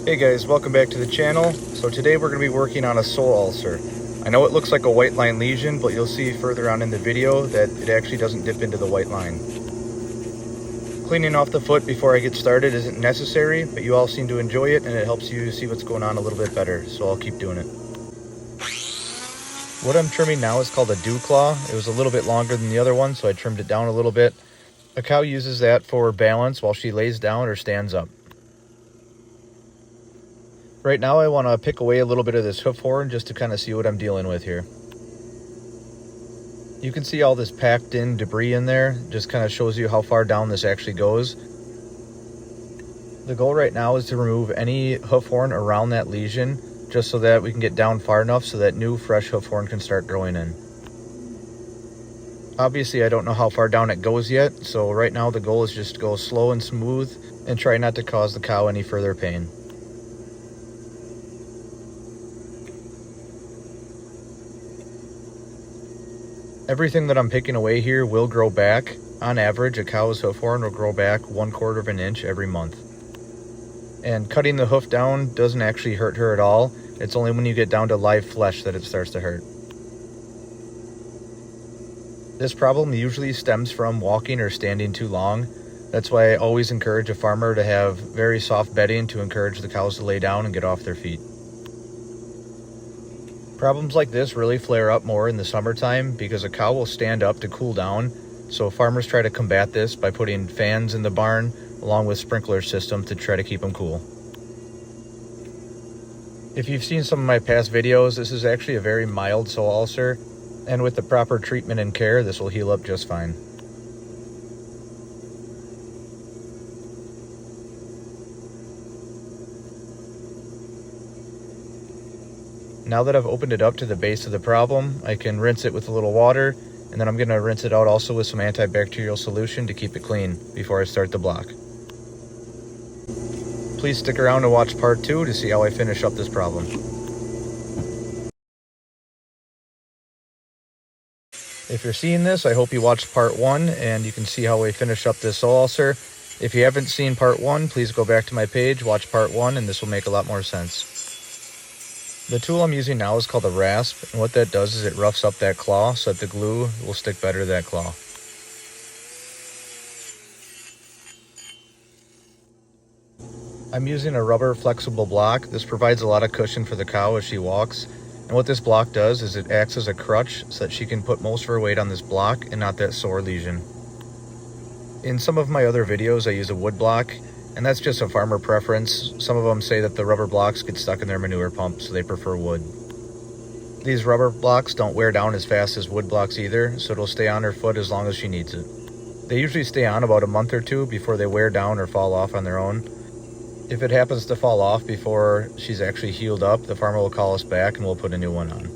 Hey guys, welcome back to the channel. So today we're going to be working on a sole ulcer. I know it looks like a white line lesion, but you'll see further on in the video that it actually doesn't dip into the white line. Cleaning off the foot before I get started isn't necessary, but you all seem to enjoy it and it helps you see what's going on a little bit better, so I'll keep doing it. What I'm trimming now is called a dew claw. It was a little bit longer than the other one, so I trimmed it down a little bit. A cow uses that for balance while she lays down or stands up. Right now I want to pick away a little bit of this hoof horn just to kind of see what I'm dealing with here. You can see all this packed in debris in there, just kind of shows you how far down this actually goes. The goal right now is to remove any hoof horn around that lesion, just so that we can get down far enough so that new fresh hoof horn can start growing in. Obviously I don't know how far down it goes yet, so right now the goal is just to go slow and smooth and try not to cause the cow any further pain. Everything that I'm picking away here will grow back. On average, a cow's hoof horn will grow back 1/4 of an inch every month. And cutting the hoof down doesn't actually hurt her at all. It's only when you get down to live flesh that it starts to hurt. This problem usually stems from walking or standing too long. That's why I always encourage a farmer to have very soft bedding to encourage the cows to lay down and get off their feet. Problems like this really flare up more in the summertime because a cow will stand up to cool down, so farmers try to combat this by putting fans in the barn along with sprinkler system to try to keep them cool. If you've seen some of my past videos, this is actually a very mild sole ulcer, and with the proper treatment and care, this will heal up just fine. Now that I've opened it up to the base of the problem, I can rinse it with a little water, and then I'm going to rinse it out also with some antibacterial solution to keep it clean before I start the block. Please stick around to watch part 2 to see how I finish up this problem. If you're seeing this, I hope you watched part 1 and you can see how I finish up this sole ulcer. If you haven't seen part 1, please go back to my page, watch part 1, and this will make a lot more sense. The tool I'm using now is called a rasp, and what that does is it roughs up that claw so that the glue will stick better to that claw. I'm using a rubber flexible block. This provides a lot of cushion for the cow as she walks, and what this block does is it acts as a crutch so that she can put most of her weight on this block and not that sore lesion. In some of my other videos I use a wood block, and that's just a farmer preference. Some of them say that the rubber blocks get stuck in their manure pump, so they prefer wood. These rubber blocks don't wear down as fast as wood blocks either, so it'll stay on her foot as long as she needs it. They usually stay on about a month or two before they wear down or fall off on their own. If it happens to fall off before she's actually healed up, the farmer will call us back and we'll put a new one on.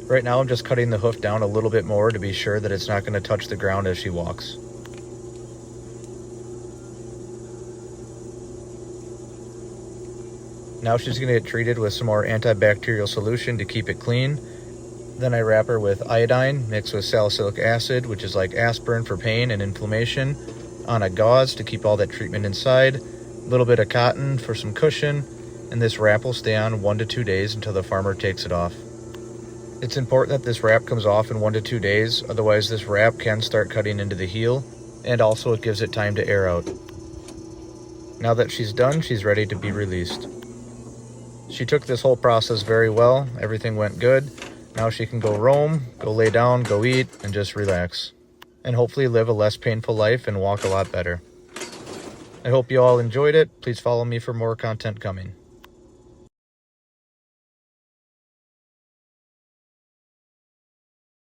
Right now I'm just cutting the hoof down a little bit more to be sure that it's not going to touch the ground as she walks. Now she's going to get treated with some more antibacterial solution to keep it clean. Then I wrap her with iodine mixed with salicylic acid, which is like aspirin for pain and inflammation, on a gauze to keep all that treatment inside, a little bit of cotton for some cushion, and this wrap will stay on 1 to 2 days until the farmer takes it off. It's important that this wrap comes off in 1 to 2 days, otherwise this wrap can start cutting into the heel, and also it gives it time to air out. Now that she's done, she's ready to be released. She took this whole process very well. Everything went good. Now she can go roam, go lay down, go eat, and just relax. And hopefully live a less painful life and walk a lot better. I hope you all enjoyed it. Please follow me for more content coming.